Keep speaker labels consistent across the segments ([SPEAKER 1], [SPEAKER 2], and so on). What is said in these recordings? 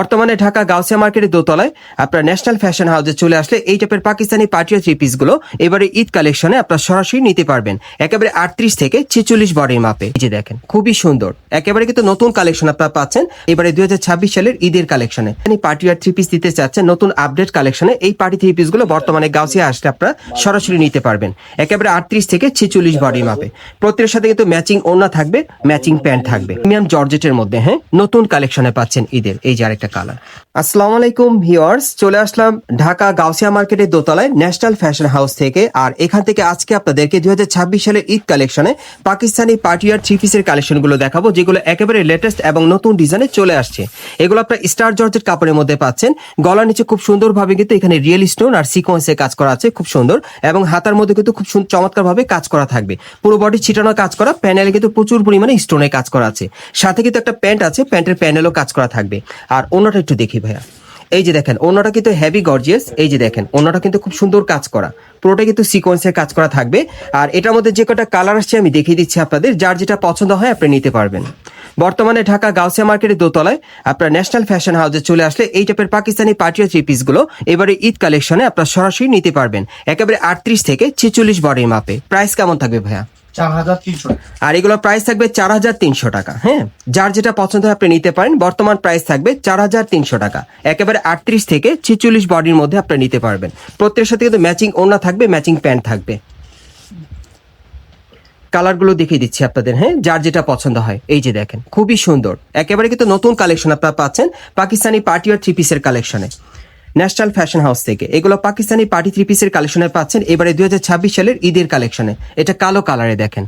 [SPEAKER 1] বর্তমানে ঢাকা গাউসিয়া মার্কেটের দোতলায় আপনার ন্যাশনাল ফ্যাশন হাউসে চলে আসলে এই টাইপের পাকিস্তানি পার্টিয়া থ্রি পিস গুলো এবারে ঈদ কালেকশনে আপনার সরাসরি নিতে পারবেন একেবারে 38 থেকে 46 বডির মাপে। এই যে দেখেন খুবই সুন্দর, একেবারে কিন্তু নতুন কালেকশন আপনারা পাচ্ছেন এবারে 2026 সালের ঈদের কালেকশনে। পার্টিয়ার থ্রি পিস দিতে চাচ্ছেন নতুন আপডেট কালেকশনে, এই পার্টি থ্রি পিস গুলো বর্তমানে গাউসিয়া আসলে আপনারা সরাসরি নিতে পারবেন একেবারে 38 থেকে 46 বডির মাপে। প্রত্যেকের সাথে কিন্তু ম্যাচিং ওড়না থাকবে, ম্যাচিং প্যান্ট থাকবে প্রিমিয়াম জর্জেটের মধ্যে। হ্যাঁ, নতুন কালেকশনে পাচ্ছেন ঈদের। এই যে আরেকটা কালার। আসসালামু আলাইকুম ভিউয়ার্স, চলে আসলাম ঢাকা গাউসিয়া মার্কেটের দোতলায় ন্যাশনাল ফ্যাশন হাউস থেকে। আর এখান থেকে আজকে আপনাদেরকে 2026 সালের ঈদ কালেকশনে পাকিস্তানি পার্টিয়ার থ্রি পিসের কালেকশনগুলো দেখাবো, যেগুলো একেবারে লেটেস্ট এবং নতুন ডিজাইনে চলে আসছে। এগুলো আপনার স্টার জর্জেট কাপড়ের মধ্যে পাচ্ছেন। গলার নিচে খুব সুন্দরভাবে কিন্তু এখানে রিয়েল স্টোন আর সিকোয়েন্সে কাজ করা আছে, খুব সুন্দর। এবং হাতার মধ্যে কিন্তু খুব চমৎকার ভাবে কাজ করা থাকবে, পুরো বডি ছিটানো কাজ করা। প্যানেলে কিন্তু প্রচুর পরিমাণে স্টোনে কাজ করা আছে। সাথে কিন্তু একটা প্যান্ট আছে, প্যান্টের প্যানেলও কাজ করা থাকবে। আর ওনাটা একটু দেখি ভাইয়া, এই যে দেখেন ওনাটা কিন্তু হেভি গর্জিয়াস। এই যে দেখেন ওনাটা কিন্তু খুব সুন্দর কাজ করা, পুরোটা কিন্তু সিকোয়েন্সের কাজ করা থাকবে। আর এটার মধ্যে যে কটা কালার আসছে আমি দেখিয়ে দিচ্ছি আপনাদের, যার যেটা পছন্দ হয় আপনি নিতে পারবেন। বর্তমানে ঢাকা গাউসিয়া মার্কেটের দোতলায় আপনার ন্যাশনাল ফ্যাশন হাউসে চলে আসলে এই টাইপের পাকিস্তানি পার্টিয়া থ্রি পিস গুলো এবারে ঈদ কালেকশনে আপনার সরাসরি নিতে পারবেন একেবারে 38 থেকে 46 বডির মাপে। প্রাইস কেমন থাকবে ভাইয়া?
[SPEAKER 2] 4300।
[SPEAKER 1] আর এগুলো প্রাইস থাকবে 4300 টাকা। হ্যাঁ, যার যেটা পছন্দ হয় আপনি নিতে পারেন। বর্তমান প্রাইস থাকবে 4300 টাকা, একেবারে 38 থেকে 46 বডির মধ্যে আপনি নিতে পারবেন। প্রত্যেকের সাথে কিন্তু ম্যাচিং ওড়না থাকবে, ম্যাচিং প্যান্ট থাকবে। কালারগুলো দেখিয়ে দিচ্ছি আপনাদের। হ্যাঁ, যার যেটা পছন্দ হয়। এই যে দেখেন খুবই সুন্দর, একেবারে কিন্তু নতুন কালেকশন আপনারা পাচ্ছেন পাকিস্তানি পার্টিয়ার থ্রি পিসের কালেকশনে ন্যাশনাল ফ্যাশন হাউস থেকে। এগুলো পাকিস্তানি পার্টি থ্রি পিসের কালেকশনে পাচ্ছেন এবারে 2026 সালের ঈদের কালেকশনে। এটা কালো কালারে দেখেন।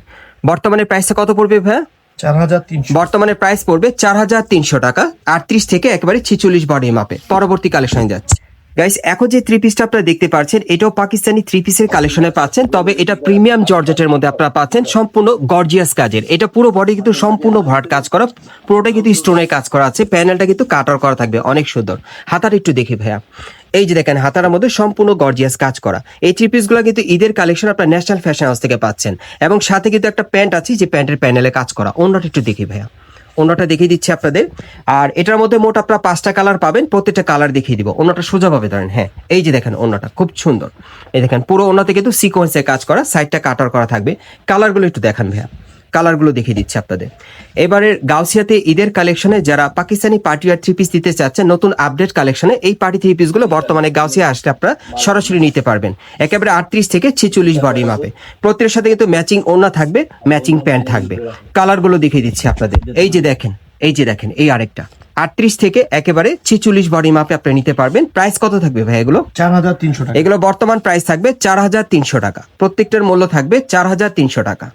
[SPEAKER 1] বর্তমানে প্রাইসটা কত পড়বে ভাইয়া?
[SPEAKER 2] 4300।
[SPEAKER 1] বর্তমানে প্রাইস পড়বে 4300 টাকা, 38 থেকে একেবারে 46 বডির মাপে। পরবর্তী কালেকশনে যাচ্ছে গাইস। এখন যে থ্রি পিসটা আপনারা দেখতে পাচ্ছেন এটাও পাকিস্তানি থ্রি পিসের কালেকশনে পাচ্ছেন, তবে এটা প্রিমিয়াম জর্জেটের মধ্যে আপনারা পাচ্ছেন, সম্পূর্ণ গর্জিয়াস কাজের। এটা পুরো বডি কিন্তু সম্পূর্ণ ভরাট কাজ করা, পুরোটা কিন্তু স্টোনের কাজ করা আছে। প্যানেলটা কিন্তু কাটার করা থাকবে, অনেক সুন্দর। হাতার একটু দেখি ভাইয়া, এই যে দেখেন হাতার মধ্যে সম্পূর্ণ গর্জিয়াস কাজ করা। এই থ্রি পিস গুলো কিন্তু ঈদের কালেকশন আপনার ন্যাশনাল ফ্যাশন হাউস থেকে পাচ্ছেন। এবং সাথে কিন্তু একটা প্যান্ট আছে, যে প্যান্টের প্যানেলে কাজ করা। অন্যটা একটু দেখি ভাইয়া, অন্যটা দেখিয়ে দিচ্ছি আপনাদের। আর এটার মধ্যে মোট আপনারা 5টা কালার পাবেন, প্রত্যেকটা কালার দেখিয়ে দিব। অন্যটা সোজা ভাবে ধরেন। হ্যাঁ, এই যে দেখেন অন্যটা খুব সুন্দর। এই দেখেন পুরো অন্যতে কিন্তু সিকোয়েন্সে কাজ করা, সাইডটা কাটার করা থাকবে। কালারগুলো একটু দেখান ভাইয়া, কালারগুলো দেখিয়ে দিচ্ছি আপনাদের। এবারের গাউসিয়াতে ঈদের কালেকশনে যারা পাকিস্তানি পার্টিয়ার থ্রি পিস দিতে চাচ্ছেন নতুন আপডেট কালেকশনে, এই পার্টি থ্রি পিস গুলো বর্তমানে গাউসিয়া আসলে আপনারা সরাসরি নিতে পারবেন একেবারে 38 থেকে 46 বডি মাপে। প্রত্যেকের সাথে কিন্তু ম্যাচিং ওড়না থাকবে, ম্যাচিং প্যান্ট থাকবে। কালারগুলো দেখিয়ে দিচ্ছি আপনাদের। এই যে দেখেন, এই যে দেখেন এই আরেকটা 38 থেকে একেবারে 46 বডি মাপে আপনি নিতে পারবেন। প্রাইস কত থাকবে ভাই এগুলো?
[SPEAKER 2] 4300 টাকা।
[SPEAKER 1] এগুলো বর্তমান প্রাইস থাকবে 4300 টাকা। প্রত্যেকটার মূল্য থাকবে 4300 টাকা।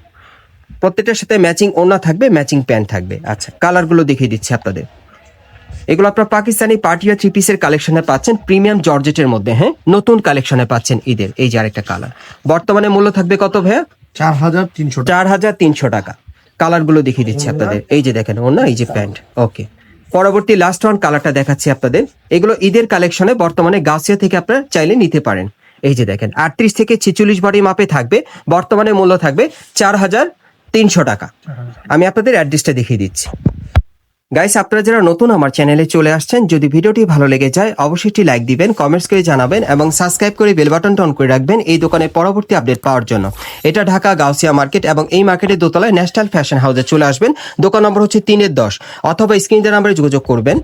[SPEAKER 1] প্রত্যেকটার সাথে ম্যাচিং ওড়না থাকবে, ম্যাচিং প্যান্ট থাকবে। আচ্ছা, কালারগুলো দেখিয়ে দিচ্ছি আপনাদের। এগুলো আপনার পাকিস্তানি পার্টিয়া থ্রি পিসের কালেকশনে পাচ্ছেন প্রিমিয়াম জর্জেটের মধ্যে। হ্যাঁ, নতুন কালেকশনে পাচ্ছেন ঈদের। এই যে আরেকটা কালার। বর্তমানে মূল্য থাকবে কত ভাইয়া?
[SPEAKER 2] 4300 টাকা।
[SPEAKER 1] 4300 টাকা। কালারগুলো দেখিয়ে দিচ্ছি আপনাদের। এই যে দেখেন ওড়না, এই যে প্যান্ট। ওকে, পরবর্তী লাস্ট ওয়ান কালারটা দেখাচ্ছি আপনাদের। এগুলো ঈদের কালেকশনে বর্তমানে গাউসিয়া থেকে আপনারা চাইলে নিতে পারেন। এই যে দেখেন 38 থেকে 46 বডি মাপে থাকবে। বর্তমানে মূল্য থাকবে 4300 টাকা। আমি আপনাদের অ্যাড্রেসটা দেখিয়ে দিচ্ছি। গাইস, আপনারা যারা নতুন আমার চ্যানেলে চলে আসছেন, যদি ভিডিওটি ভালো লেগে যায় অবশ্যই একটি লাইক দিবেন, কমেন্টস করে জানাবেন এবং সাবস্ক্রাইব করে বেল বাটনটা অন করে রাখবেন এই দোকানের পরবর্তী আপডেট পাওয়ার জন্য। এটা ঢাকা গাউসিয়া মার্কেট এবং এই মার্কেটের দোতলায় ন্যাশনাল ফ্যাশন হাউসে চলে আসবেন। দোকান নম্বর হচ্ছে 3-10 অথবা স্ক্রিনের নাম্বারে যোগাযোগ করবেন।